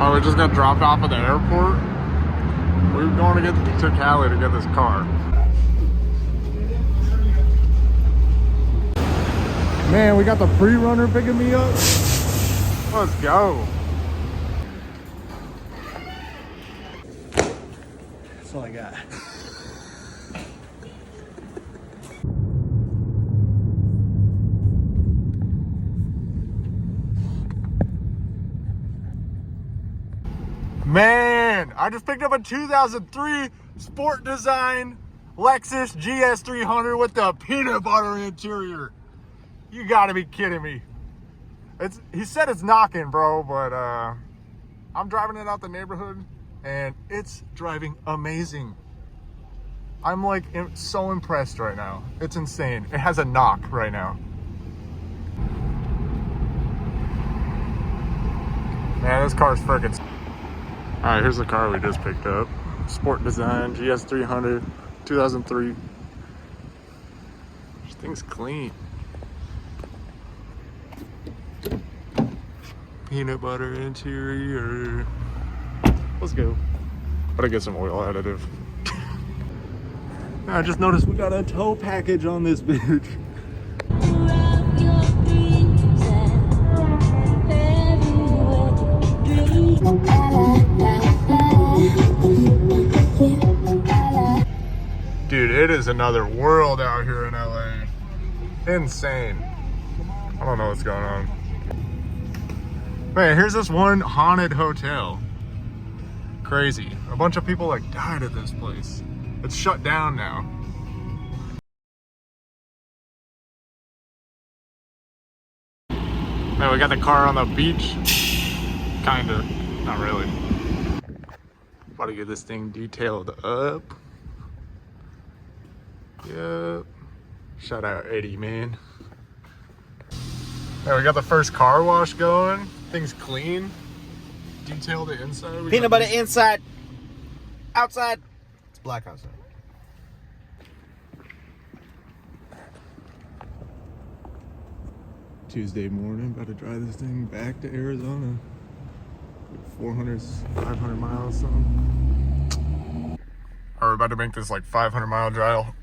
Oh, we just got dropped off at the airport. We were going to Cali to get this car. Man, we got the pre-runner picking me up. Let's go. That's all I got. Man, I just picked up a 2003 Sport Design Lexus GS300 with the peanut butter interior. You gotta be kidding me. He said it's knocking, bro, but I'm driving it out the neighborhood and it's driving amazing. I'm like so impressed right now. It's insane. It has a knock right now. Man, this car's freaking. All right, here's the car we just picked up. Sport Design GS300 2003. This thing's clean. Peanut butter interior. Let's go. Gotta get some oil additive. I just noticed we got a tow package on this bitch. Dude, it is another world out here in LA. Insane. I don't know what's going on. Man, here's this one haunted hotel. Crazy. A bunch of people like died at this place. It's shut down now. Man, we got the car on the beach. Kinda. Not really. About to get this thing detailed up. Yep. Shout out Eddie, man. Hey, we got the first car wash going. Thing's clean. Detail the inside. Peanut butter inside. Outside. It's black outside. Tuesday morning, about to drive this thing back to Arizona. 400, 500 miles, something. We're about to make this like 500-mile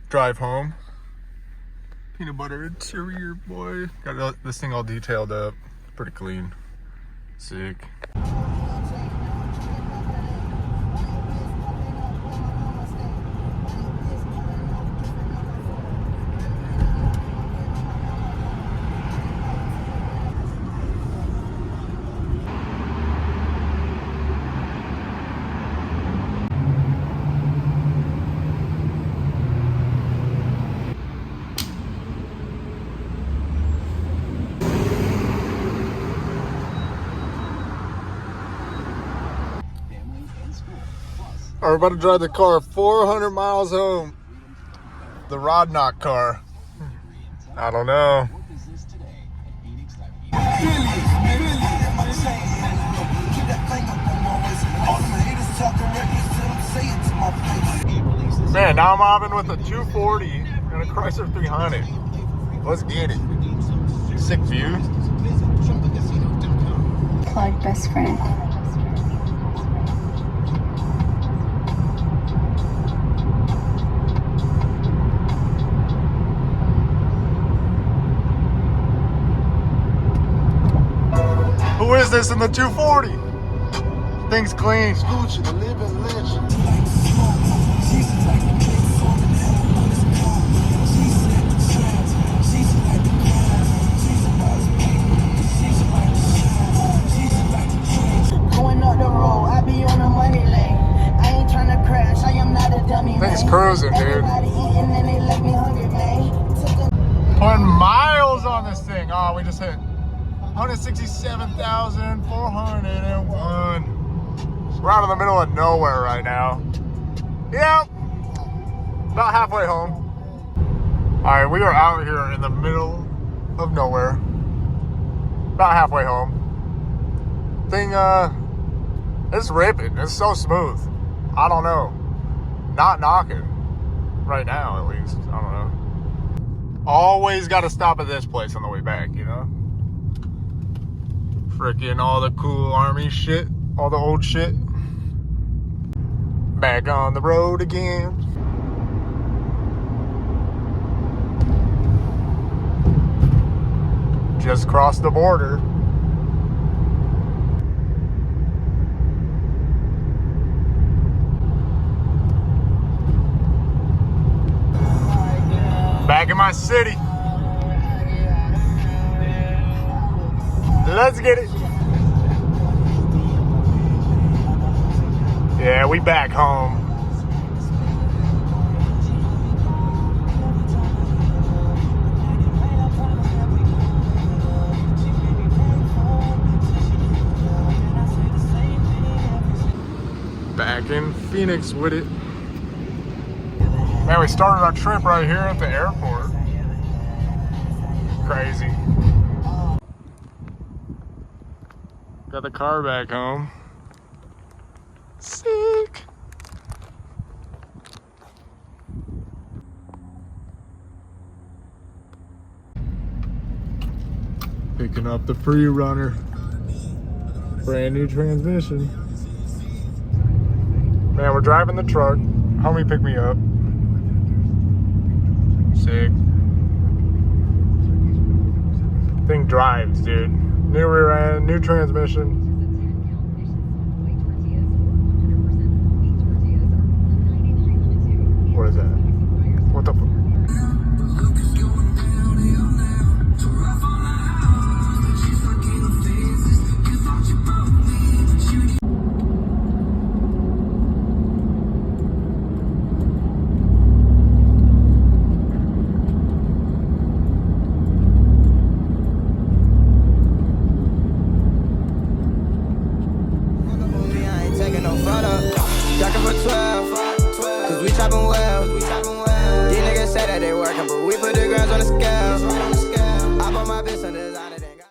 drive home. Peanut butter interior, boy. Got this thing all detailed up. Pretty clean. Sick. We're about to drive the car 400 miles home. The Rod Knock car. I don't know. Man, now I'm mobbing with a 240 and a Chrysler 300. Let's get it. Sick view. Clyde, best friend. Who is this in the 240? Thing's clean. Going up the road, I be on the money lane. I ain't trying to crash, I am not a dummy. Thing's cruising, dude. Everybody eating and they left me hungry, man. Putting miles on this thing. Oh, we just hit 167,401. We're out in the middle of nowhere right now. Yep. About halfway home. All right, we are out here in the middle of nowhere. About halfway home. Thing, it's ripping. It's so smooth. I don't know. Not knocking. Right now, at least. I don't know. Always got to stop at this place on the way back, you know? Freaking all the cool army shit all the old shit. Back on the road again. Just crossed the border. Back in my city. Let's get it. Yeah, we back home. Back in Phoenix with it. Man, we started our trip right here at the airport. Crazy. Got the car back home. Sick. Picking up the Free Runner. Brand new transmission. Man, we're driving the truck. Homie picked me up. Sick. Thing drives, dude. New rear end, new transmission. What is that? What the fuck? Jacking for 12, cause we chopping well. These niggas say that they working, but